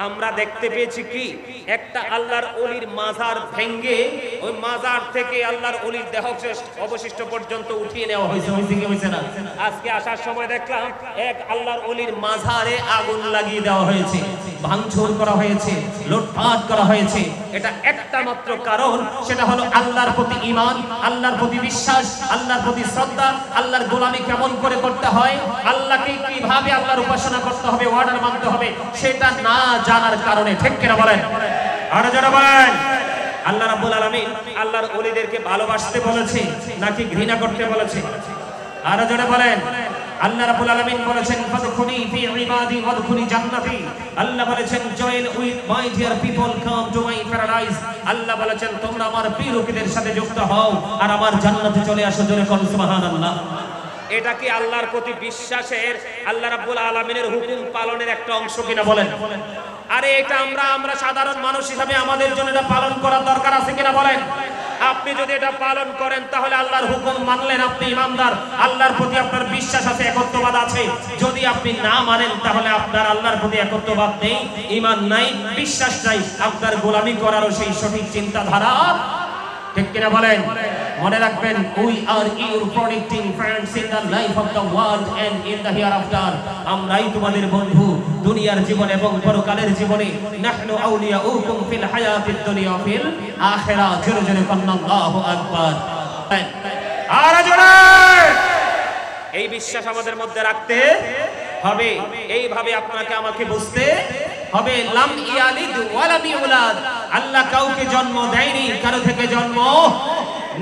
আমরা দেখতে পেয়েছি কি একটা আল্লাহর ওলির মাজার ভেঙ্গে ওই মাজার থেকে আল্লাহর ওলির দেহাবশেষ অবশিষ্ট পর্যন্ত উঠিয়ে নেওয়া হয়েছে, হয়েছে কি হয়েছে না? আজকে আসার সময় দেখলাম এক আল্লাহর ওলির মাজারে আগুন লাগিয়ে দেওয়া হয়েছে, ভাঙচুর করা হয়েছে, লুটপাট করা হয়েছে। এটা একটা মাত্র কারণ, সেটা হলো আল্লাহর প্রতি ঈমান, আল্লাহর প্রতি বিশ্বাস, আল্লাহর প্রতি শ্রদ্ধা, আল্লাহর গোলামি কেমন করে করতে হয়, আল্লাহকে কিভাবে আল্লাহর উপাসনা করতে হবে, অর্ডার মানতে হবে, সেটা না জানার কারণে। ঠিক কিনা বলেন? আর যারা বলেন আল্লাহ রাব্বুল আলামিন আল্লাহর ওলিদেরকে ভালোবাসতে বলেছে নাকি ঘৃণা করতে বলেছে? আর যারা বলেন আল্লাহ রাব্বুল আলামিন বলেছেন ফাদখুলি ফি ইবাদি ওয়াদখুলি জান্নাতি। আল্লাহ বলেছেন join with my dear people, come to my paradise. আল্লাহ বলেছেন তোমরা আমার প্রিয় লোকেদের সাথে যুক্ত হও আর আমার জান্নাতে চলে আসো। জোরে কোন সুবহানাল্লাহ। এটা কি আল্লাহর প্রতি বিশ্বাসের, আল্লাহ রাব্বুল আলামিনের হুকুম পালনের একটা অংশ কিনা বলেন? আরে এটা আমরা সাধারণ মানুষ হিসাবে আমাদের জন্য এটা পালন করার দরকার আছে কিনা বলেন? আপনি যদি এটা পালন করেন তাহলে আল্লাহর হুকুম মানলেন, আপনি ইমানদার, আল্লাহর প্রতি আপনার বিশ্বাস আছে, একত্ববাদ আছে। যদি আপনি না মানেন তাহলে আপনার আল্লাহর প্রতি একত্ববাদ নেই, ঈমান নাই, বিশ্বাস নাই, আপনার গোলামি করারও সেই সঠিক চিন্তাধারা ঠিক কিনা বলেন? মনে রাখবেন, we are your protecting friends in the life of the world and in the hereafter. আমরাই তোমাদের বন্ধু দুনিয়ার জীবন এবং পরকালের জীবনে। নাহনু আউলিয়াউকুম ফিল হায়াতিদ দুনিয়া ফিল আখিরাহ। জোরে জোরে আল্লাহু আকবার। আর জোরে এই বিশ্বাস আমাদের মধ্যে রাখতে হবে। এইভাবে আপনাকে আমাকে বুঝতে হবে। লাম ইয়ালিদ ওয়া লাম ইউলাদ। আল্লাহ কাউকে জন্ম দেয়নি, কারো থেকে জন্ম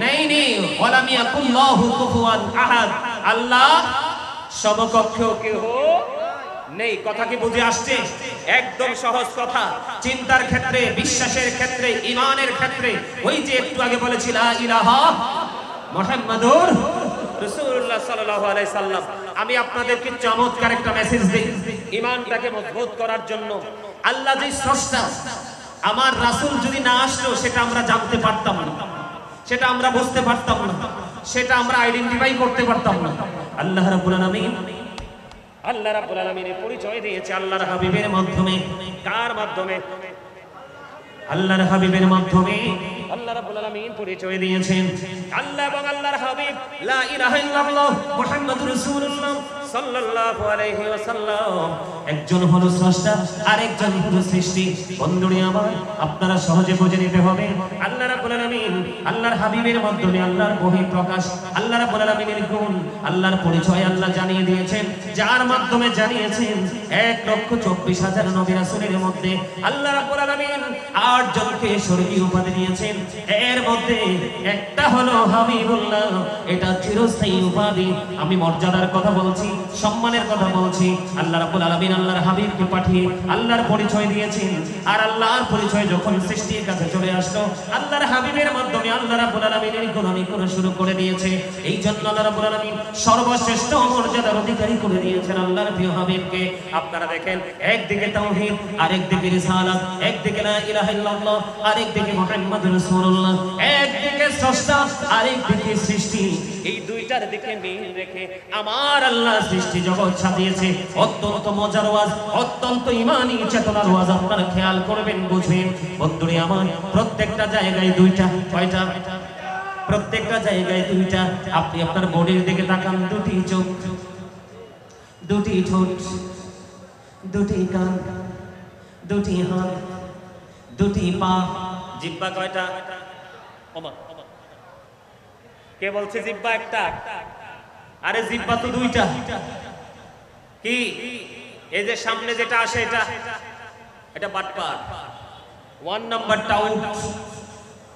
নেয়নি। ওয়া লাম ইয়াকুল্লাহু কুফুয়ান আহাদ। আল্লাহ সমকক্ষ কেউ নেই। কথা কি বুঝে আসছে? একদম সহজ কথা। চিন্তার ক্ষেত্রে, বিশ্বাসের ক্ষেত্রে, ঈমানের ক্ষেত্রে, ওই যে একটু আগে বলেছি লা ইলাহা মুহাম্মাদুর রাসূলুল্লাহ সাল্লাল্লাহু আলাইহি সাল্লাম। আমি আপনাদেরকে চমৎকার একটা মেসেজ দেই ঈমানটাকে মজবুত করার জন্য। আল্লাহ যে স্রষ্টা, আমার রাসূল যদি না আসতো সেটা আমরা জানতে পারতাম না, সেটা আমরা বুঝতে পারতাম না, সেটা আমরা আইডেন্টিফাই করতে পারতাম না। আল্লাহ রাব্বুল আলামিন এর পরিচয় দিয়েছে আল্লাহর হাবিবের মাধ্যমে। কার মাধ্যমে? আল্লাহর হাবিবের মাধ্যমে আল্লাহ রাব্বুল আলামিন পরিচয় দিয়েছেন। আল্লাহ এবং আল্লাহর হাবিব লা ইলাহা ইল্লাল্লাহ মুহাম্মাদুর রাসূলুল্লাহ সাল্লাল্লাহু আলাইহি ওয়াসাল্লাম একজন হলো স্রষ্টা আর একজন হলো সৃষ্টি। বন্ধুরা আমার, আপনারা সহজে বুঝে নিতে হবে আল্লাহ রাব্বুল আলামিন আল্লাহর হাবিবের মাধ্যমে আল্লাহর বহিঃপ্রকাশ, আল্লাহ রাব্বুল আলামিনের গুণ, আল্লাহর পরিচয় আল্লাহ জানিয়ে দিয়েছেন। যার মাধ্যমে জানিয়েছেন 1,24,000 নবী রাসূলের মধ্যে আল্লাহ রাব্বুল আলামিন 8 জনকে স্বর্গীয় উপাধি দিয়েছেন। এর মধ্যে একটা হলো হাবিবুল্লাহ। এটা চিরস্থায়ী উপাধি। আমি মর্যাদার কথা বলছি, সম্মানের কথা বলছি। আল্লাহ রাব্বুল আলামিন আল্লাহর হাবিবকে পাঠিয়ে আল্লাহর পরিচয় দিয়েছেন। আর আল্লাহর পরিচয় যখন সৃষ্টির কাছে চলে আসলো, আল্লাহর হাবিবের মাধ্যমে আল্লাহ রাব্বুল আলামিনের গোলামি করা শুরু করে দিয়েছে। এই জন্য আল্লাহ রাব্বুল আলামিন সর্বশ্রেষ্ঠ মর্যাদার অধিকারী করে দিয়েছেন আল্লাহর প্রিয় হাবিবকে। আপনারা দেখেন, একদিকে তাওহীদ, আরেকদিকে রিসালাত, একদিকে লা ইলাহা ইল্লাল্লাহ, আরেকদিকে মুহাম্মাদুর রাসূলুল্লাহ, একদিকে স্রষ্টা, আরেকদিকে সৃষ্টি। এই দুইটার দিকে মিল রেখে আমার আল্লাহ সৃষ্টি জগৎ সাজিয়েছে। অত্যন্ত মজার ওয়াজ, অত্যন্ত ঈমানী চেতনার ওয়াজ। আপনারা খেয়াল করবেন, বুঝবেন। বন্ধুরা আমার, প্রত্যেকটা জায়গায় দুইটা, কয়টা? প্রত্যেকটা জায়গায় দুইটা। আপনি আপনার বোর্ডের দিকে তাকান, দুটি চোখ, দুটি ঠোঁট, দুটি কান, দুটি হাত, দুটি পা। জিহ্বা কয়টা? ওমা, কে বলছে জিহ্বা একটা? আরে জিহ্বা তো দুইটা। কি? এই যে সামনে যেটা আসে এটা বাটপার। 1 নাম্বারটা আউট।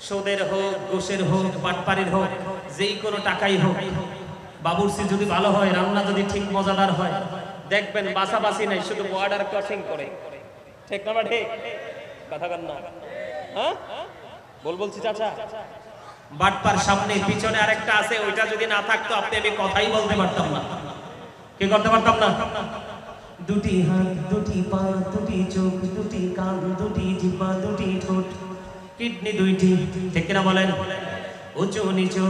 সুদের হোক, ঘুষের হোক, বাটপারির হোক, যেই কোনো টাকাই হোক, বাবুর্চি যদি ভালো হয়, রান্না যদি ঠিক মজাদার হয়, দেখবেন বাসাবাসি নাই, শুধু বর্ডার ক্রসিং করে। ঠিক না? ঠিক কথা কন না? হ্যাঁ, বলছি চাচা। বাটপার সামনে পিছনে আরেকটা আছে, ওইটা যদি না থাকতো আপনি আমি কথাই বলতে পারতাম না। কি করতে পারতাম না? দুটি হাত, দুটি পা, দুটি চোখ, দুটি কান, দুটি জিহ্বা, দুটি ঠোঁট, কিডনি দুইটি। ঠিক কিনা বলেন? উঁচু নিচু,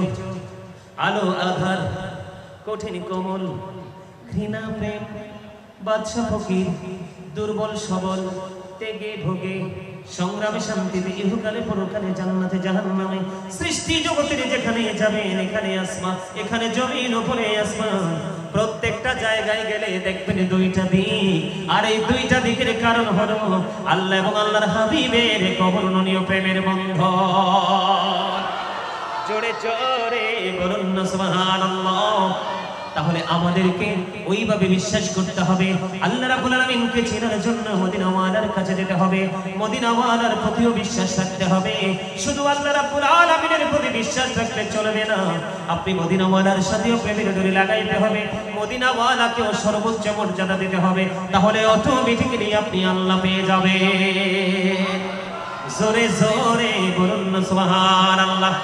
আলো আধার, কঠিন কোমল, ঘৃণা প্রেম, বাদশা ফকির, দুর্বল সবল, তেগে ভোগে সংগ্রামে শান্তিতে ইহকালে পরকালে জান্নাতে জাহান্নামে সৃষ্টি জগতের যেখানে যাবেন এখানে আসমান এখানে জমিন উপরে আসমান প্রত্যেকটা জায়গায় গেলে দেখবেন দুইটা দিক আর এই দুইটা দিকের কারণ হলো আল্লাহ এবং আল্লাহর হাবিবের অবর্ণনীয় প্রেমের বন্ধন জোরে জোরে বলুন না সুবহানাল্লাহ তাহলে আমাদেরকে ওইভাবে বিশ্বাস করতে হবে আল্লাহ রাব্বুল আলামিনকে চেনার জন্য মদিনাওয়ালার কাছে যেতে হবে মদিনাওয়ালার প্রতিও বিশ্বাস রাখতে হবে শুধু আল্লাহ রাব্বুল আলামিনের প্রতি বিশ্বাস রাখলে চলবে না আপনি মদিনাওয়ালার সাথেও প্রেমের ডোরি লাগাইতে হবে মদিনাওয়ালাকেও সর্বোচ্চ মর্যাদা দিতে হবে তাহলে অটোমেটিক্যালি আপনি আল্লাহ পেয়ে যাবেন জোরে জোরে বলুন না সুবহানাল্লাহ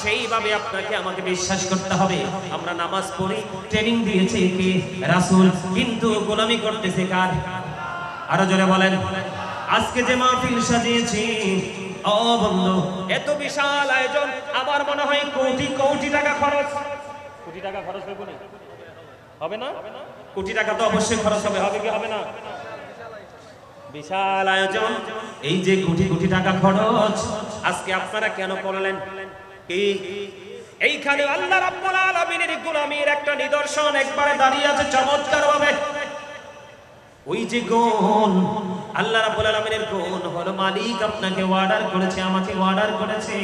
সেইভাবে আপনাকে আমাকে বিশ্বাস করতে হবে আমরা নামাজ পড়ি ট্রেনিং দিয়েছে কে রাসূল কিন্তু গোলামি করতেছে কার আরো জোরে বলেন আজকে যে মাহফিল সাজিয়েছি ও বন্ধু এত বিশাল আয়োজন আমার মনে হয় কোটি কোটি টাকা খরচ হবে না হবে না কোটি টাকা তো অবশ্যই খরচ হবে কি হবে না বিশাল আয়োজন এই যে কোটি কোটি টাকা খরচ আজকে আপনারা কেন করলেন এইখানে আল্লাহ রাব্বুল আলামিনের গোলামীর একটা নিদর্শন একবারে দাঁড়িয়ে আছে চমৎকার ভাবে ওই যে গুণ আল্লাহ রাব্বুল আলামিনের গুণ হলো মালিক আপনাকে অর্ডার করেছে আমাকে অর্ডার করেছে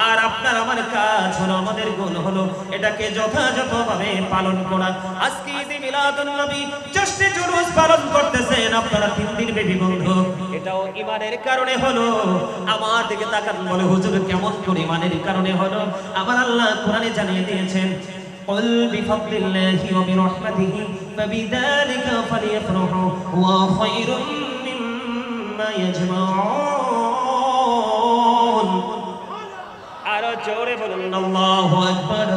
আর আপনার আমার কাজ হলো আমাদের গুণ হলো এটাকে যথাযথভাবে পালন করা আজকে ঈদে মিলাদুন নবী জশ্নে জুলুস পালন করতেছেন আপনারা 3 দিন ব্যাপী বন্ধ এটাও ঈমানের কারণে হলো আমার দিকে তাকান বলে হুজুর কেমন করে ঈমানের কারণে হলো আমার আল্লাহ কোরআনে জানিয়ে দিয়েছেন قل بفضل الله وبرحمته فبذلك فليفرحوا هو خير مما يجمعون আর জোরে বলুন আল্লাহু আকবার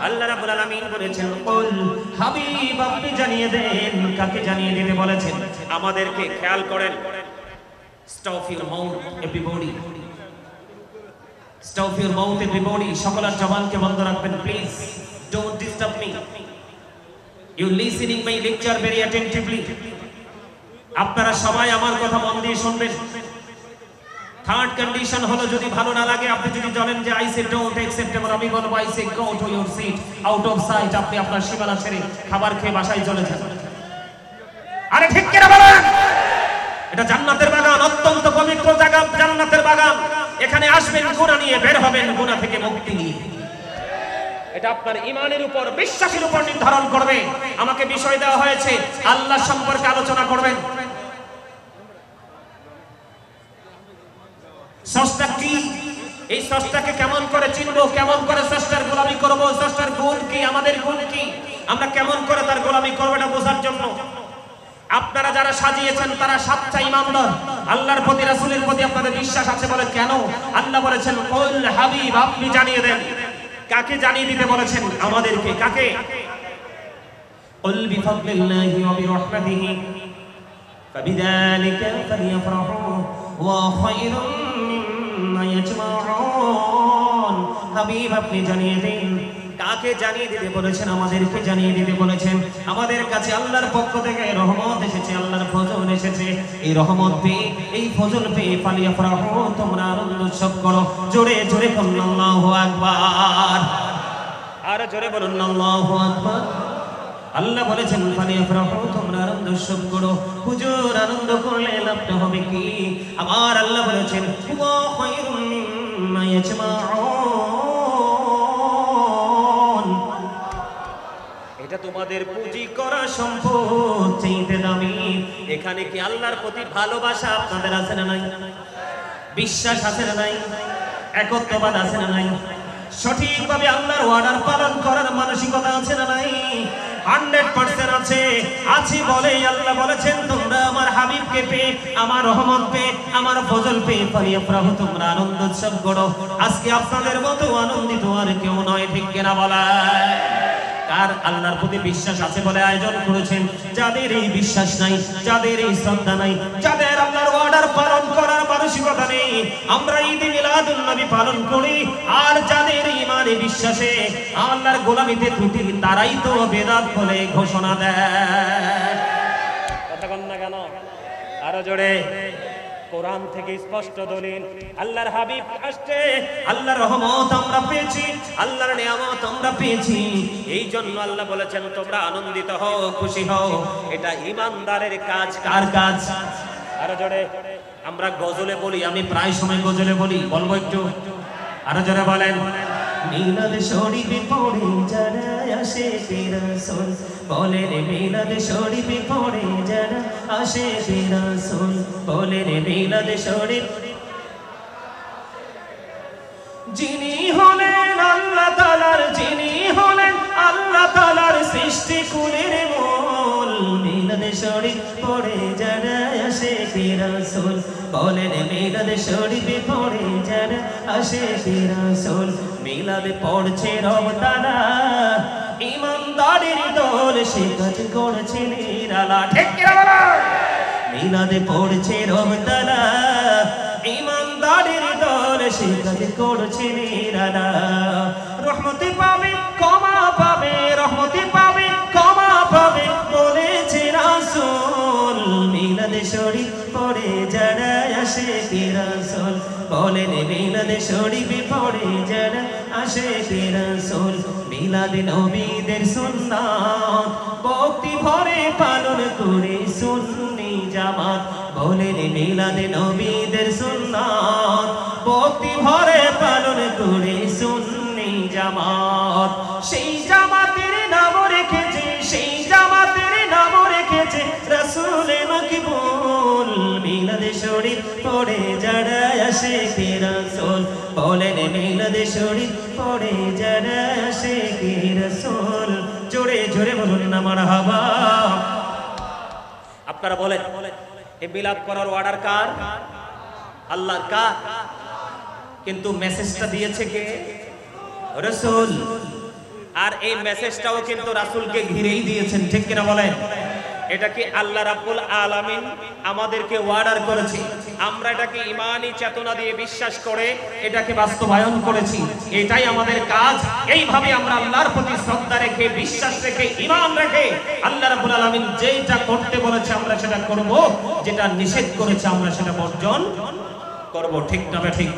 আল্লাহ রাব্বুল আলামিন বলেছেন কুল হাবিব আপনি জানিয়ে দেন কাকে জানিয়ে দিতে বলেছেন আমাদেরকে খেয়াল করেন stop your mouth everybody stop your mouth everybody সকলের জবানকে বন্ধ রাখবেন please don't disturb me you listening my lecture very attentively আপনারা সবাই আমার কথা মন দিয়ে শুনবেন থার্ড কন্ডিশন হলো যদি ভালো না লাগে আপনি যদি বলেন যে আই সে ডোন্ট অ্যাকসেপ্ট আমি বলবো I say go to your seat out of sight আপনি আপনার সীমানা ছেড়ে খাবার খেয়ে বাসায় চলে যান আরে ঠিক কি না বলেন এটা জান্নাতের বাগান অত্যন্ত পবিত্র জায়গা জান্নাতের বাগান এখানে আসবেন গুনাহ নিয়ে বের হবেন গুনাহ থেকে মুক্তি নিয়ে এটা আপনার ঈমানের উপর বিশ্বাসের উপর নির্ধারণ করবে আমাকে বিষয় দেওয়া হয়েছে আল্লাহ সম্পর্কে আলোচনা করবেন স্রষ্টা কি এই স্রষ্টাকে কেমন করে চিনবো কেমন করে স্রষ্টার গোলামি করব স্রষ্টার গুণ কি আমাদের গুণ কি আমরা কেমন করে তার গোলামি করব এটা বোঝার জন্য আপনারা যারা সাজিয়েছেন তারা সচ্চা ঈমানদার আল্লাহর প্রতি রাসূলের প্রতি আপনাদের বিশ্বাস আছে বলে কেন আল্লাহ বলেছেন কুল হাবিব আপনি জানিয়ে দেন কাকে জানিয়ে দিতে বলেছেন আমাদেরকে কাকে কুল বিফাদলিল্লাহি ওয়া বিরহমাতিহি ফাবিযালিকা ফালিয়াফরাহু ওয়া খায়রুম মিম্মা ইয়াজমাউন হাবিব আপনি জানিয়ে দিন কাকে জানিয়ে দিতে বলেছেন আমাদেরকে জানিয়ে দিতে বলেছেন আমাদের কাছে আল্লাহর পক্ষ থেকে রহমত এসেছে আল্লাহর ফজল এসেছে এই রহমত পেয়ে এই ফজল পেয়ে ফালিয়াফরাহু তোমরা আনন্দ উৎসব করো জোরে জোরে বলুন আল্লাহু আকবার আর জোরে বলুন আল্লাহু আকবার আল্লাহ বলেছেন ফালিয়াফরাহু তোমরা আনন্দ উৎসব করো হুজুর আনন্দ করলে লাভটা হবে কি আমার আল্লাহ বলেছেন ওয়া খায়রুম মিম্মা ইয়াজমাউন এটা তোমাদের পুঁজি করা সম্পদ চাইতে দামি এখানে কি আল্লাহর প্রতি ভালোবাসা আপনাদের আছে না নাই বিশ্বাস আছে না নাই একত্ববাদ আছে না নাই সঠিকভাবে আল্লাহর অর্ডার পালন করার মানসিকতা আছে না নাই 100% আছে আছে বলেই আল্লাহ বলেছেন তোমরা আমার হাবিবকে পেয়ে আমার রহমত পেয়ে আমার ফজল পেয়ে ফালিয়াফরাহু তোমরা আনন্দ উৎসব করো আজকে আপনাদের মতো আনন্দিত আর কেউ নয় ঠিক কিনা বলা কার আল্লাহর প্রতি বিশ্বাস আছে বলে আয়োজন করেছেন যাদের এই বিশ্বাস নাই যাদের এই শ্রদ্ধা নাই যাদের আল্লাহর অর্ডার পালন করার মানসিকতা নেই আমরা ঈদে মিলাদুন নবী পালন করি আর যাদের ঈমানে বিশ্বাসে আল্লাহর গোলামিতে ত্রুটি তারাই তো বেদাত বলে ঘোষণা দেয় কথা বল না কেন আরো জোরে কোরআন থেকে স্পষ্ট দলিল। আল্লাহর হাবিব আসছে, আল্লাহর রহমত আমরা পেয়েছি, আল্লাহর নিয়ামত আমরা পেয়েছি। এই জন্য আল্লাহ বলেছেন তোমরা আনন্দিত হও, খুশি হও। এটা ঈমানদারের কাজ। কার কাজ? আরো জোরে। আমরা গজলে বলি, আমি প্রায় সময় গজলে বলি, বলবো একটু আরো জোরে বলেন। মিলাদ শরীফে পড়ে যারা আসে রাসূল, বলে রে মিলাদ শরীফে পড়ে যারা আসে রাসূল, বলে রে মিলাদ শরীফ। যিনি হলেন আল্লাহ তাআলার, যিনি হলেন আল্লাহ তাআলার সৃষ্টি কুলের মূল, মিলাদ শরীফ পড়ে যারা আসে রাসূল, বলে রে মিলাদ শরীফে পড়ে যারা আসে রাসূল। মিলাদ পড়ছে রব তাআলা, ঈমানদারের দল সে কাজ করছে নিরালা। ঠিক কি না? মিলাদ পড়ছে রব তাআলা, ঈমানদারের দল সে কাজ করছে নিরালা। রহমতে পাবে ক্ষমা পাবে, রহমতে পাবে ক্ষমা পাবে বলেছে রাসূল। মিলাদ শরীফ পড়ে যারা আসে রাসূল, বলেন মিলাদ শরীফে পড়ে যারা আসে রাসূল। মিলাদ নবীদের সুন্নাত ভক্তি ভরে পালন করে সুন্নি জামাত, বলেন মিলাদ নবীদের সুন্নাত ভক্তি ভরে পালন করে সুন্নি জামাত। সেই জামাতের নাম রেখেছে, সেই জামাতের নাম রেখেছে রাসূলে মকবুল। মিলাদ শরীফ পড়ে যারা আসে রাসূল, বলেন মিলাদ শরীফ পড়ে যারা আসে রাসূল। জোরে জোরে বলুন না মারহাবা। আপনারা বলেন এই মিলাদ করার অর্ডার কার? আল্লাহর। কার? কিন্তু মেসেজটা দিয়েছে কে? রাসূল। আর এই মেসেজটাও কিন্তু রাসূলকে ঘিরেই দিয়েছেন। ঠিক কিনা বলেন? এটা কি আল্লাহ রাব্বুল আলামিন আমাদেরকে অর্ডার করেছে, আমরা এটাকে ঈমানি চেতনা দিয়ে বিশ্বাস করে এটাকে বাস্তবায়ন করেছি। এটাই আমাদের কাজ। এইভাবে আমরা আল্লাহর প্রতি শ্রদ্ধা রেখে, বিশ্বাস রেখে, ঈমান রেখে আল্লাহ রাব্বুল আলামিন যেটা করতে বলেছে আমরা সেটা করব, যেটা নিষেধ করেছে আমরা সেটা বর্জন করব। ঠিক না ঠিক?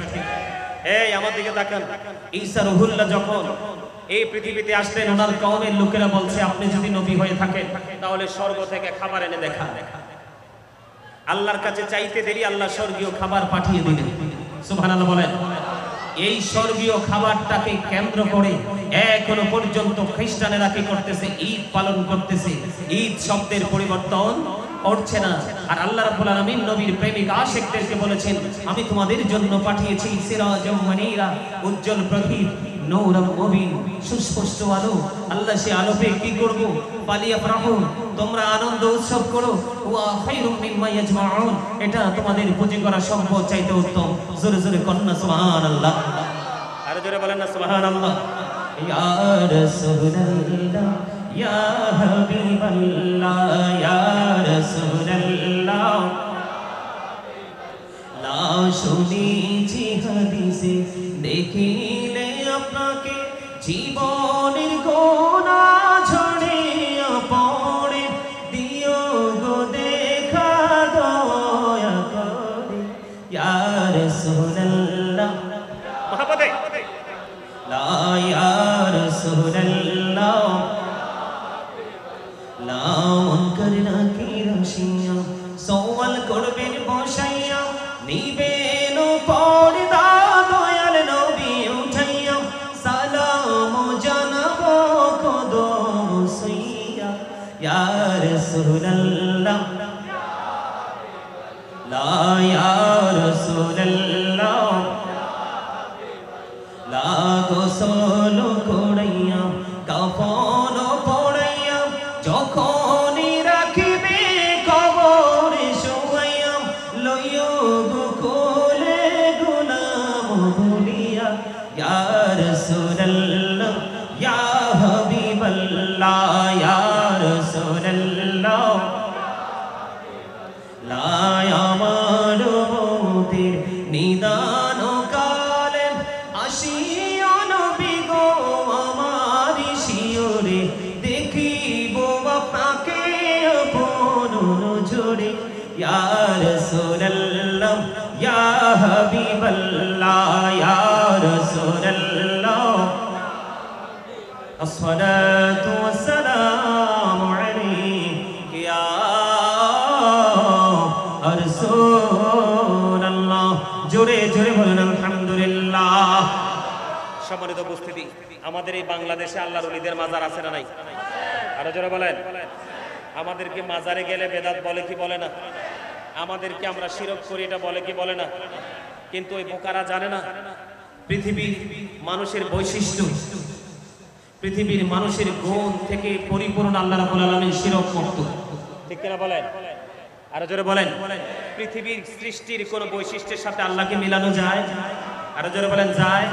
এই আমার দিকে তাকান। ঈসা রুহুল্লাহ যখন এই পৃথিবীতে আসলেন, ওনার কওমের লোকেরা বলছে আপনি যদি নবী হয়ে থাকেন তাহলে স্বর্গ থেকে খাবার এনে দেখা। আল্লাহর কাছে চাইতে দেরি আল্লাহ স্বর্গীয় খাবার পাঠিয়ে দিলেন। সুবহানাল্লাহ বলেন। এই স্বর্গীয় খাবারটাকে কেন্দ্র করে এখনো পর্যন্ত খ্রিস্টানেরা কি করতেছে? ঈদ পালন করতেছে। ঈদ শব্দের পরিবর্তন করছে না। আর আল্লাহ রাব্বুল আলামিন নবীর প্রেমিক আশিকদেরকে বলেছেন আমি তোমাদের জন্য পাঠিয়েছি সিরাজাম মুনীরা, উজ্জ্বল প্রদীপ, নূরুম মুবিন, সুস্পষ্ট আলো। আল্লাহ সে আলোতে কি করব? ফালিয়াফরাহু, তোমরা আনন্দ উৎসব করো। ওয়া খায়রুম মিম্মা ইয়াজমাউন, এটা তোমাদের পুঁজি করা সম্পদ চাইতে উত্তম। জোরে জোরে কন্না সুবহানাল্লাহ। আর জোরে বলেন না সুবহানাল্লাহ। ইয়া রাসূলুল্লাহ, ইয়া হাবিবাল্লাহ, ইয়া রাসূলুল্লাহ। লা শুনেছি হাদিসে, দেখিলে আপনাকে জীবনের গোনা ঝরিয়া পড়ে, দিও গো দেখা দয়া করে। ইয়া রাসূলুল্লাহ, মহব্বতে লা ইয়া রাসূলুল্লাহ, লা মুনকার নাকির আসিয়া সওয়াল করবেন বসাইয়া, নিবেন পর্দা দয়াল নবী উঠাইয়া, সালাম জানাবো কদম সইয়া। ইয়া রাসূলুল্লাহ, লা ইয়া রাসূলুল্লাহ, লা গোসল করাইয়া কাফন পড়াইয়া, যখনই রাখিবে কবরে শোয়াইয়া, লইও কোলে গোলাম বলিয়া। ইয়া রাসূলুল্লাহ, ইয়া হাবিবাল্লাহ, ইয়া রাসূলুল্লাহ, লা আমার মতের নিদান কালে আসিও নবী গো আমার শিওরে, দেখিব আপনাকে আপন নজরে। ইয়া রাসূলুল্লাহ, সাল্লাম ইয়া হাবিবাল্লাহ ইয়া রাসূলুল্লাহ আসসালাতু ওয়াসসালামু আলাইকা ইয়া রাসূলুল্লাহ। জোরে জোরে বলেন আলহামদুলিল্লাহ। সম্মানিত উপস্থিতি, আমাদের এই বাংলাদেশে আল্লাহর ওলিদের মাজার আছে না নাই? আরো জোরে বলেন। আমাদেরকে মাজারে গেলে বেদাত বলে কি বলে না? আমাদেরকে আমরা শিরক করি এটা বলে কি বলে না? কিন্তু ওই বোকারা জানে না পৃথিবীর মানুষের বৈশিষ্ট্য, পৃথিবীর মানুষের গুণ থেকে পরিপূর্ণ আল্লাহ রাব্বুল আলামিন শিরক মুক্ত। ঠিক কিনা বলেন? আরো জোরে বলেন। পৃথিবীর সৃষ্টির কোন বৈশিষ্ট্যের সাথে আল্লাহকে মিলানো যায়? আরো জোরে বলেন যায়।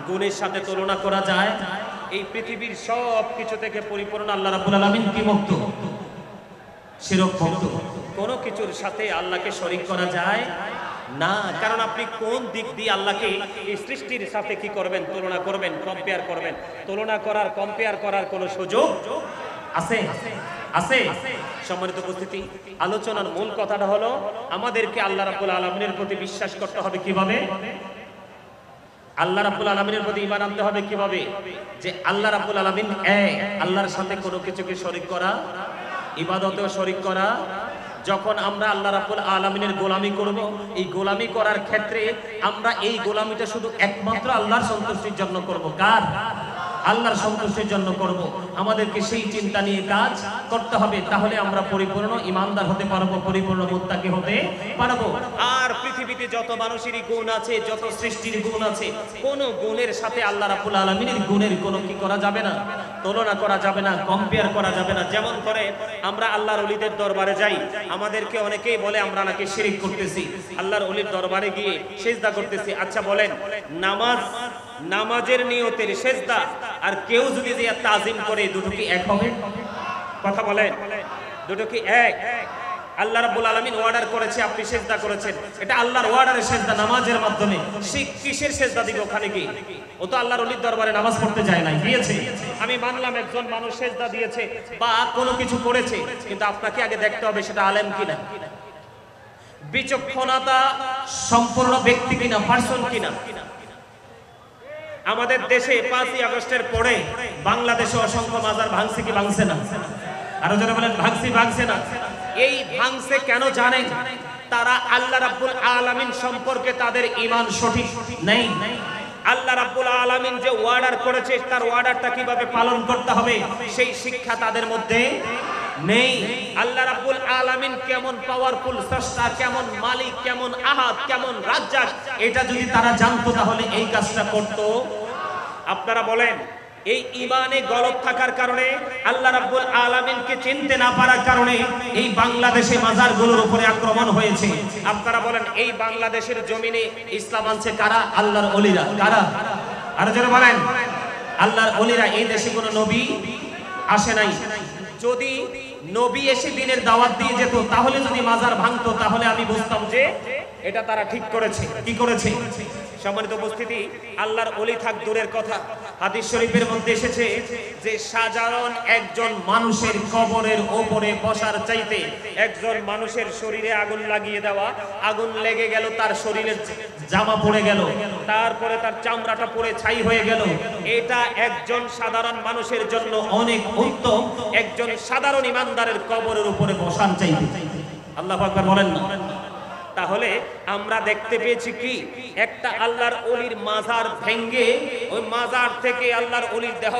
গুণের সাথে তুলনা করা যায়? এই পৃথিবীর সব কিছু থেকে পরিপূর্ণ আল্লাহ রাব্বুল আলামিন কি মুক্ত? শিরক মুক্ত। কোন কিছুর সাথে আল্লাহকে শরীক করা যায় না। কারণ আপনি কোন দিক দিয়ে আল্লাহকে এই সৃষ্টির সাথে কি করবেন? তুলনা করবেন, কম্পেয়ার করবেন। তুলনা করার, কম্পেয়ার করার কোনো সুযোগ আছে? আছে? সম্মানিত উপস্থিতি, আলোচনার মূল কথাটা হলো আমাদেরকে আল্লাহ রাব্বুল আলামিনের প্রতি বিশ্বাস করতে হবে কিভাবে? আল্লাহ রাব্বুল আলামিনের প্রতি ঈমান আনতে হবে কিভাবে? যে আল্লাহ রাব্বুল আলামিন এক, আল্লাহর সাথে কোনো কিছুকে শরীক করা, ইবাদতেও শরীক করা। যখন আমরা আল্লাহ রাব্বুল আলামিনের গোলামি করব, এই গোলামি করার ক্ষেত্রে আমরা এই গোলামিটা শুধু একমাত্র আল্লাহর সন্তুষ্টির জন্য করব। কার? আল্লাহর সন্তুষ্টির জন্য করব। আমাদেরকে সেই চিন্তা নিয়ে কাজ করতে হবে, তাহলে আমরা পরিপূর্ণ ঈমানদার হতে পারবো, পরিপূর্ণ মুত্তাকি হতে পারবো। আর পৃথিবীতে যত মানুষেরই গুণ আছে, যত সৃষ্টির গুণ আছে, কোন গুণের সাথে আল্লাহ রাব্বুল আলামিনের গুণের কোনো কি করা যাবে না? তুলনা করা যাবে না, কম্পেয়ার করা যাবে না। যেমন করে আমরা আল্লাহর ওলিদের দরবারে যাই, আমাদেরকে অনেকেই বলে আমরা নাকি শিরক করতেছি, আল্লাহর ওলির দরবারে গিয়ে সিজদা করতেছি। আচ্ছা বলেন, নামাজের নিয়তের সিজদা আর কেউ যদি যে তাজিম করে, দুটো কি এক হবে? কথা বলেন, দুটো কি এক? আল্লাহ রাব্বুল আলামিন অর্ডার করেছে, আপনি সিজদা করেছেন, এটা আল্লাহর অর্ডারের সিজদা নামাজের মাধ্যমে। সে কিসের সিজদা দিবে ওখানে কি? ও তো আল্লাহর ওলির দরবারে নামাজ পড়তে যায় নাই, দিয়েছে। আমি মানলাম একজন মানুষ সিজদা দিয়েছে বা কোনো কিছু করেছে, কিন্তু আপনাকে আগে দেখতে হবে সেটা আলেম কিনা, বিচক্ষণতা সম্পূর্ণ ব্যক্তি কিনা, পার্সন কিনা। আমাদের দেশে 5ই আগস্টের পরে বাংলাদেশে অসংখ্য মাজার ভাঙছে কি ভাঙছে না? আরো যারা বলেন ভাঙছে, ভাঙছে না? এই ভাঙছে কেন জানেন? তারা আল্লাহ রাব্বুল আলামিন সম্পর্কে তাদের ঈমান সঠিক নেই। আল্লাহ রাব্বুল আলামিন যে অর্ডার করেছে, তার অর্ডারটা কিভাবে পালন করতে হবে সেই শিক্ষা তাদের মধ্যে নেই। আল্লাহ রাব্বুল আলামিন কেমন পাওয়ারফুল স্রষ্টা, কেমন মালিক, কেমন আহাদ, কেমন রাজ্জাক, এটা যদি তারা জানতো তাহলে এই কাজটা করতো। আপনারা বলেন, এই ঈমানে গলদ থাকার কারণে, আল্লাহ রাব্বুল আলামিনকে চিনতে না পারার কারণে এই বাংলাদেশে মাজারগুলোর উপরে আক্রমণ হয়েছে। আপনারা বলেন, এই বাংলাদেশের জমিনে ইসলাম আনছে কারা? আল্লাহর ওলিরা। কারা? আর যারা বলেন আল্লাহর ওলিরা। এই দেশে কোনো নবী আসে নাই। যদি নবী এসে দিনের দাওয়াত দিয়ে যেত, তাহলে যদি মাজার ভাঙতো, তাহলে আমি বুঝতাম যে এটা তারা ঠিক করেছে। কি করেছে? সম্মানিত উপস্থিতি, আল্লাহর ওলি থাক দূরের কথা, হাদিস শরীফের মধ্যে এসেছে যে সাধারণ একজন মানুষের কবরের ওপরে বসার চাইতে একজন মানুষের শরীরে আগুন লাগিয়ে দেওয়া, আগুন লেগে গেল, তার শরীরের জামা পড়ে গেল, তারপরে তার চামড়াটা পড়ে ছাই হয়ে গেল, এটা একজন সাধারণ মানুষের জন্য অনেক উত্তম একজন সাধারণ ইমানদারের কবরের উপরে বসার চাইতে। আল্লাহু আকবার বলেন না? তাহলে আমরা দেখতে পেয়েছি কি, একটা আল্লাহর ওলির মাজার ভেঙ্গে ওই মাজার থেকে আল্লাহর ওলির দেহ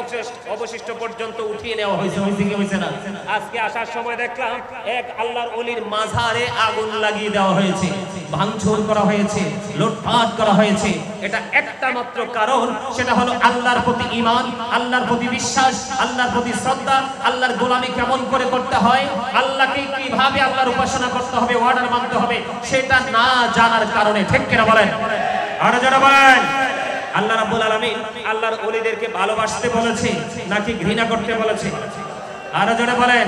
অবশিষ্ট পর্যন্ত উঠিয়ে নেওয়া হয়েছে। হয়েছে কি হয়েছে না? আজকে আসার সময় দেখলাম এক আল্লাহর ওলির মাজারে আগুন লাগিয়ে দেওয়া হয়েছে, ভাঙচুর করা হয়েছে, লুটপাট করা হয়েছে। এটা একটা মাত্র কারণ, সেটা হলো আল্লাহর প্রতি ঈমান, আল্লাহর প্রতি বিশ্বাস, আল্লাহর প্রতি শ্রদ্ধা, আল্লাহর গোলামি কেমন করে করতে হয়, আল্লাহকে কিভাবে আল্লাহর উপাসনা করতে হবে, অর্ডার মানতে হবে, সেটা না জানার কারণে। ঠিক কিনা বলেন? আর যারা বলেন, আল্লাহ রাব্বুল আলামিন আল্লাহর ওলিদেরকে ভালোবাসতে বলেছে নাকি ঘৃণা করতে বলেছে? আর যারা বলেন,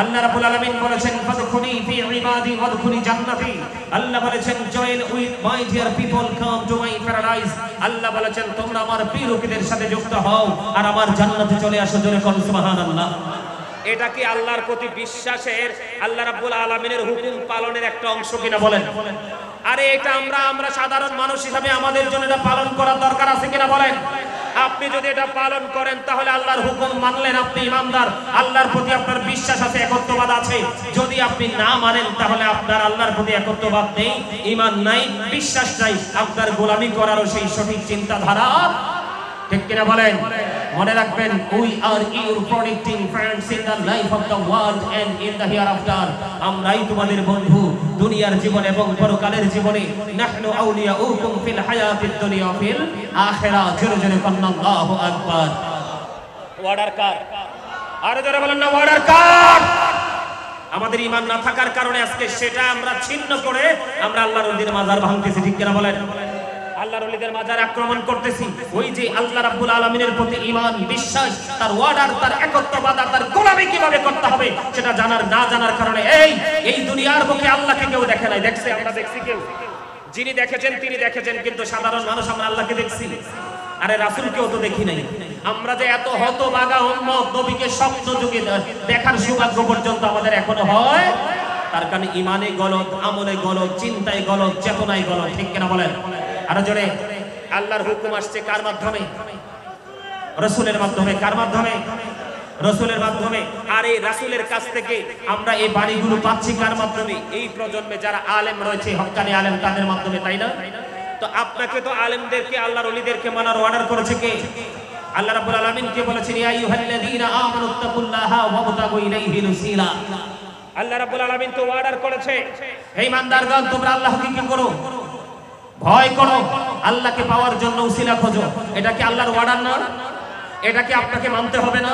আল্লাহ রাব্বুল আলামিন বলেছেন ফাদখুলি ফি ইবাদি ওয়াদখুলি জান্নাতি। আল্লাহ বলেছেন join with my dear people, come to my paradise. আল্লাহ বলেছেন তোমরা আমার প্রিয় লোকেদের সাথে যুক্ত হও আর আমার জান্নাতে চলে আসো। জোরে কোন সুবহানাল্লাহ। এটা কি আল্লাহর প্রতি বিশ্বাসের, আল্লাহ রাব্বুল আলামিনের হুকুম পালনের একটা অংশ কিনা বলেন? আরে এটা আমরা সাধারণ মানুষ হিসাবে আমাদের জন্য এটা পালন করার দরকার আছে কিনা বলেন? আপনি যদি এটা পালন করেন তাহলে আল্লাহর হুকুম মানলেন, আপনি ইমানদার, আল্লাহর প্রতি আপনার বিশ্বাস আছে, একত্ববাদ আছে। যদি আপনি না মানেন তাহলে আপনার আল্লাহর প্রতি একত্ববাদ নেই, ঈমান নাই, বিশ্বাস নাই, আপনার গোলামি করারও সেই সঠিক চিন্তাধারা ঠিক কিনা বলেন? মনে রাখবেন, we are your protecting friends in the life of the world and in the hereafter. আমরাই তোমাদের বন্ধু দুনিয়ার জীবনে এবং পরকালের জীবনে। নাহনু আউলিয়াউকুম ফিল হায়াতিদ দুনিয়া ফিল আখিরাহ। জোরে জোরে বলেন আল্লাহু আকবার। ওয়ার্ডার কার? আরে জোরে বলেন না, ওয়ার্ডার কার? আমাদের ঈমান না থাকার কারণে আজকে সেটা আমরা ছিন্ন করে আমরা আল্লাহর ওলিদের মাজার ভাঙতেছি, ঠিক কিনা বলেন? আল্লাহর ওলিদের মাজার আক্রমণ করতেছি। ওই যে আল্লাহ রাব্বুল আলামিনের প্রতি ঈমান, বিশ্বাস, তার ওয়ার্ডার, তার একত্ববাদ, তার গোলামি কিভাবে করতে হবে সেটা জানার না জানার কারণে এই দুনিয়ার বুকে আল্লাহকে কেউ দেখে নাই। দেখছে? আমরা দেখছি? কেউ? যিনি দেখেছেন তিনি দেখেছেন, কিন্তু সাধারণ মানুষ আমরা আল্লাহকে দেখছি? আরে রাসূলকেও তো দেখি নাই। আমরা যে এত হতভাগা উম্মত, নবীকে স্বপ্ন যুগে দেখার সৌভাগ্য পর্যন্ত আমাদের এখনো হয়, তার কারণে ঈমানে গলদ, আমলে গলদ, চিন্তায় গলদ, চেতনায় গলদ, ঠিক কিনা বলেন? আরো জোরে। আল্লাহর হুকুম আসছে কার মাধ্যমে? রাসূলের মাধ্যমে। কার মাধ্যমে? রাসূলের মাধ্যমে। আর এই রাসূলের কাছ থেকে আমরা এই বাণীগুলো পাচ্ছি কার মাধ্যমে? এই প্রজন্মে যারা আলেম রয়েছে, হক্কানি আলেম, তাদের মাধ্যমে, তাই না? তো আপনাকে তো আলেমদেরকে, আল্লাহর ওলিদেরকে মানার অর্ডার করেছে কে? আল্লাহ রাব্বুল আলামিন কে বলেছেন, ইয়া আইয়ুহাল্লাযীনা আমানুত্তাকুল্লাহা ওয়াবতাগু ইলাইহিল ওসিলা। আল্লাহ রাব্বুল আলামিন তো অর্ডার করেছে, হে ইমানদারগণ তোমরা আল্লাহকে কি করো? ভয় করো, আল্লাহকে পাওয়ার জন্য উসিলা খোঁজো। এটা কি আল্লাহর অর্ডার না? এটা কি আপনাকে মানতে হবে না?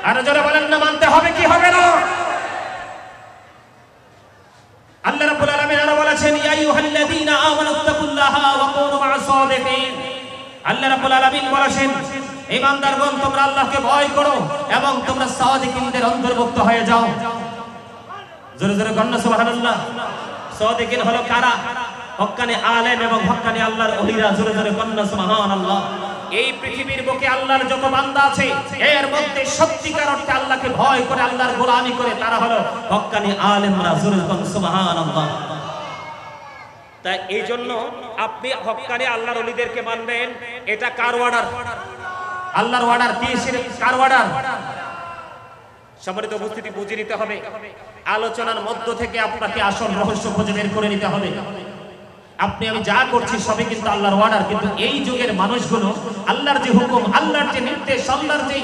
আরো জোরে বলেন না, মানতে হবে কি হবে না? আল্লাহ রাব্বুল আলামিন আরো বলেছেন, ইয়া আইয়ুহাল্লাযীনা আমানুত্তাকুল্লাহা ওয়া কুনু মা'আস সাদিকিন। আল্লাহ রাব্বুল আলামিন বলেছেন, ঈমানদারগণ তোমরা আল্লাহকে ভয় করো এবং তোমরা সাদিকিনদের অন্তর্ভুক্ত হয়ে যাও। জোরে জোরে কন্না সুবহানাল্লাহ। সাদিকিন হলো কারা? হক্কানি আলেম এবং হক্কানি আল্লাহর ওলিরা। জোরে জোরে কন্না সুবহানাল্লাহ। এই পৃথিবীর বুকে আল্লাহর যত বান্দা আছে, এর মধ্যে সত্যিকার অর্থে আল্লাহকে ভয় করে, আল্লাহর গোলামি করে, তারা হলো হক্কানি আলেমরা। জোরে কন্না সুবহানাল্লাহ। তাই এই জন্য আপনি হক্কানি আল্লাহর ওলিদেরকে মানবেন, এটা কার অর্ডার? আল্লাহর অর্ডার। কি কার অর্ডার? সম্মানিত উপস্থিতি, বুঝে নিতে হবে। আলোচনার মধ্য থেকে আপনাকে আসল রহস্য খুঁজে বের করে নিতে হবে। আপনি আমি যা করছি সবই কিন্তু আল্লাহর অর্ডার, কিন্তু এই যুগের মানুষগুলো আল্লাহর যে হুকুম, আল্লাহর যে নির্দেশ, আল্লাহর যে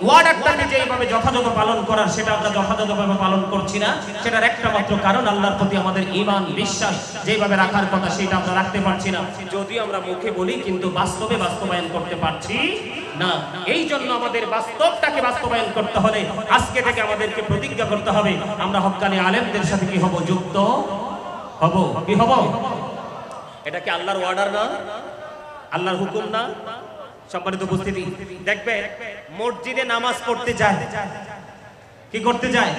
ওয়ার্ডারটাকে যেভাবে যথাযথ পালন করার, সেটা আমরা যথাযথভাবে পালন করছি না। সেটার একটা মাত্র কারণ, আল্লাহর প্রতি আমাদের ঈমান, বিশ্বাস যেভাবে রাখার কথা সেটা আমরা রাখতে পারছি না। যদিও আমরা মুখে বলি, কিন্তু বাস্তবে বাস্তবায়ন করতে পারছি না। এই জন্য আমাদের বাস্তবটাকে বাস্তবায়ন করতে হলে আজকে থেকে আমাদেরকে প্রতিজ্ঞা করতে হবে, আমরা হক্কানি আলেমদের সাথে কি হব? যুক্ত হব। কি হব? এটা কি আল্লাহর অর্ডার না? আল্লাহর হুকুম না? সম্মানিত উপস্থিতি, দেখবে মসজিদে নামাজ পড়তে যায়, কি করতে যায়?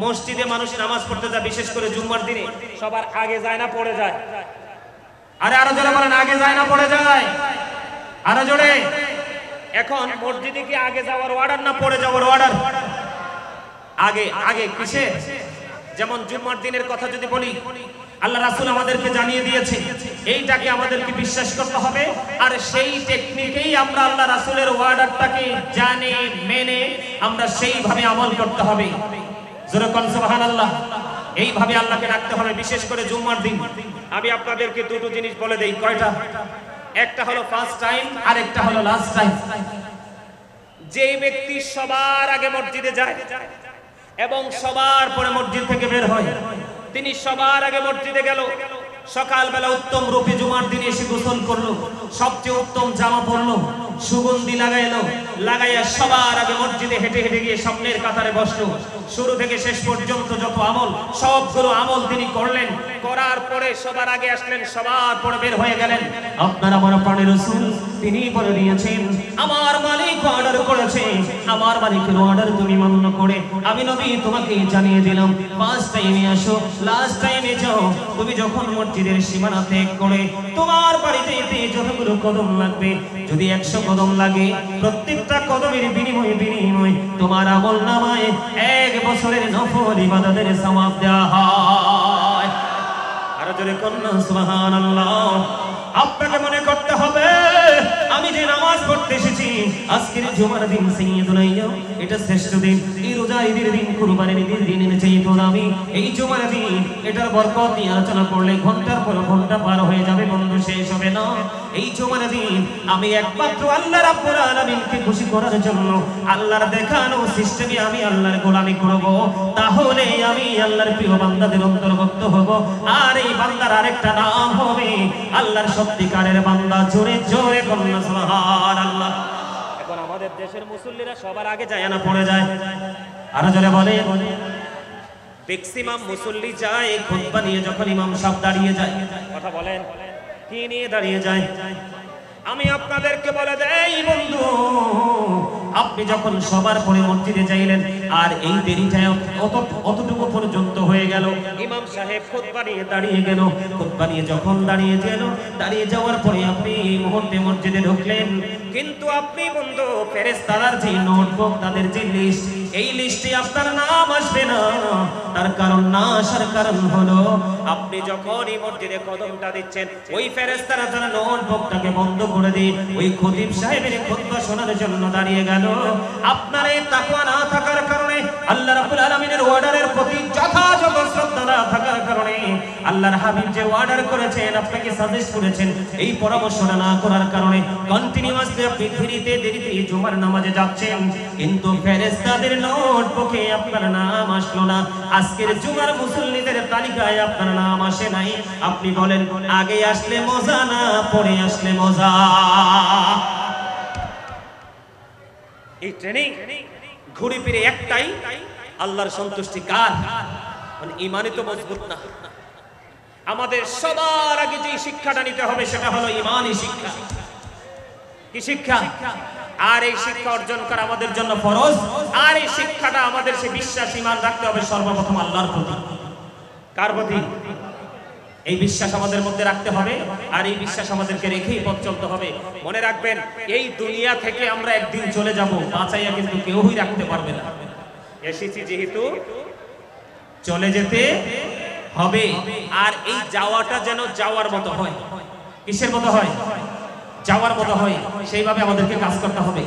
মসজিদে মানুষ নামাজ পড়তে যায়, বিশেষ করে জুম্মার দিনে সবার আগে যায় না পড়ে যায়? আরে আরো জোরে বলেন, আগে যায় না পড়ে যায়? আরো জোরে। এখন মসজিদে কি আগে যাওয়ার অর্ডার না পড়ে যাওয়ার অর্ডার? আগে। আগে কিসে? যেমন জুম্মার দিনের কথা যদি বলি, আল্লাহ রাসূল আমাদেরকে জানিয়ে দিয়েছে, এইটাকে আমাদেরকে বিশ্বাস করতে হবে। আর সেই টেকনিকেই আমরা আল্লাহ রাসূলের অর্ডারটাকে জানে, মেনে আমরা সেইভাবে আমল করতে হবে। জোরে কোন সুবহানাল্লাহ। এইভাবে আল্লাহকে রাখতে হবে, বিশেষ করে জুম্মার দিন। আমি আপনাদেরকে দুটো জিনিস বলে দেই। কয়টা? একটা হলো ফার্স্ট টাইম, আর একটা হলো লাস্ট টাইম। যে ব্যক্তি সবার আগে মসজিদে যায় এবং সবার পরে মসজিদ থেকে বের হয়, তিনি সবার আগে মসজিদে গেল, সকালবেলা উত্তম রূপে জুমার দিনে এসে গোসল করলো, সবচেয়ে উত্তম জামা পরলো, সুগন্ধি লাগাইলো, লাগাইয়া সবার আগে মসজিদে হেঁটে হেঁটে গিয়ে সামনের কাতারে বসলো। শুরু থেকে শেষ পর্যন্ত যত আমল, সবগুলো আমল তিনি করলেন। করার পরে সবার আগে আসলেন, সবার পরে বের হয়ে গেলেন। আপনার আমার প্রাণের রাসূল তিনি বলে দিয়েছেন, আমার মালিক অর্ডার করেছে, আমার মালিকের অর্ডার তুমি মান্য করে আমি নবী তোমাকে জানিয়ে দিলাম, ফার্স্ট টাইমে আসো, লাস্ট টাইমে যাও। তুমি যখন মসজিদের সীমানা ত্যাগ করে তোমার বাড়িতে যেতে যতগুলো কদম লাগবে, যদি 100 কদম লাগে, প্রত্যেকটা কদমের বিনিময়ে তোমার আমলনামায় 1 বছরের নফল ইবাদতের সওয়াব দেওয়া হয়। আর আর জোরে কন্যা সুবহানাল্লাহ। আপনাকে মনে করতে হবে আমি যে নামাজ পড়তে এসেছি আজকের জুমার দিন সাইয়্যিদুল আইয়াম, এটা শ্রেষ্ঠ দিন। এই রোজা ঈদের দিন, কুরবানির ঈদের দিন চাইতো দামি এই জুমার দিন। এটার বরকত নিয়ে আলোচনা করলে ঘন্টার পর ঘন্টা পার হয়ে যাবে বন্ধু, শেষ হবে না। এই জুমার দিন আমি একমাত্র আল্লাহ রাব্বুল আলামিনকে খুশি করার জন্য আল্লাহর দেখানো সিস্টেমে আমি আল্লাহর গোলামি করব, তাহলে আমি আল্লাহর প্রিয় বান্দাদের অন্তর্ভুক্ত হব। আর এই বান্দার আরেকটা নাম হবে আল্লাহর সত্যিকারের বান্দা। জোরে জোরে কন্যা সুবহানাল্লাহ। এখন আমাদের দেশের মুসল্লিরা সবার আগে যায় না পড়ে যায়? আরো জোরে বলে। ম্যাক্সিমাম মুসল্লি যায় খুতবা নিয়ে, যখন ইমাম সাহেব দাঁড়িয়ে যায়। কথা বলেন, কি নিয়ে দাঁড়িয়ে যায়? আমি আপনাদেরকে বলে দেই বন্ধু, আপনি যখন সবার পরে মসজিদে যাইলেন আর এই দেরিটা অতটুকু পর্যন্ত হয়ে গেল, ইমাম সাহেব খুতবা নিয়ে দাঁড়িয়ে গেল। খুতবা নিয়ে যখন দাঁড়িয়ে যাওয়ার পরে আপনি এই মুহূর্তে মসজিদে ঢুকলেন, কিন্তু আপনি বন্ধু ফেরেশতাদের যে নোটবুক, তাদের যে লিস্ট, এই লিস্টে আপনার নাম আসবে না। তার কারণ না আসার কারণ হলো আপনি যখন এই মসজিদে কদমটা দিচ্ছেন, ওই ফেরেশতারা যারা নোটবুকটাকে বন্ধ করে দিয়ে ওই খতিব সাহেবের খুতবা শোনার জন্য দাঁড়িয়ে গেল। আপনার এই তাকওয়া না থাকার কারণে, আল্লাহ রাব্বুল আলামিনের অর্ডারের প্রতি যথাযথ শ্রদ্ধা না থাকার কারণে, আল্লাহর হাবিব যে অর্ডার করেছেন, আপনাকে সাজেস্ট করেছেন, এই পরামর্শটা না করার কারণে কন্টিনিউয়াসলি আপনি দেরিতে জুমার নামাজে যাচ্ছেন, কিন্তু ফেরেশতাদের নোটবুকে আপনার নাম আসলো না। আজকের জুমার মুসল্লিদের তালিকায় আপনার নাম আসে নাই। আপনি বলেন আগে আসলে মজা না পরে আসলে মজা? এই ট্রেনিং ঘুরে ফিরে একটাই, আল্লাহর সন্তুষ্টি কার? মানে ইমানই তো মজবুত না। আমাদের সবার আগে যে শিক্ষাটা নিতে হবে সেটা হলো ইমানই শিক্ষা। কি শিক্ষা? আর এই শিক্ষা অর্জন করা আমাদের জন্য ফরজ। আর এই শিক্ষাটা আমাদের সে বিশ্বাস, ঈমান রাখতে হবে সর্বপ্রথম আল্লাহর প্রতি। কার প্রতি? এই বিশ্বাস আমাদের মধ্যে রাখতে হবে, আর এই বিশ্বাস আমাদেরকে রেখেই পথ চলতে হবে। মনে রাখবেন, এই দুনিয়া থেকে আমরা একদিন চলে যাব, বাঁচাইয়া কিন্তু কেউই রাখতে পারবে না। এসেছি যেহেতু চলে যেতে হবে। আর এই যাওয়াটা যেন যাওয়ার মতো হয়। কিসের মতো হয়? যাওয়ার মতো হয়। সেইভাবে আমাদেরকে কাজ করতে হবে।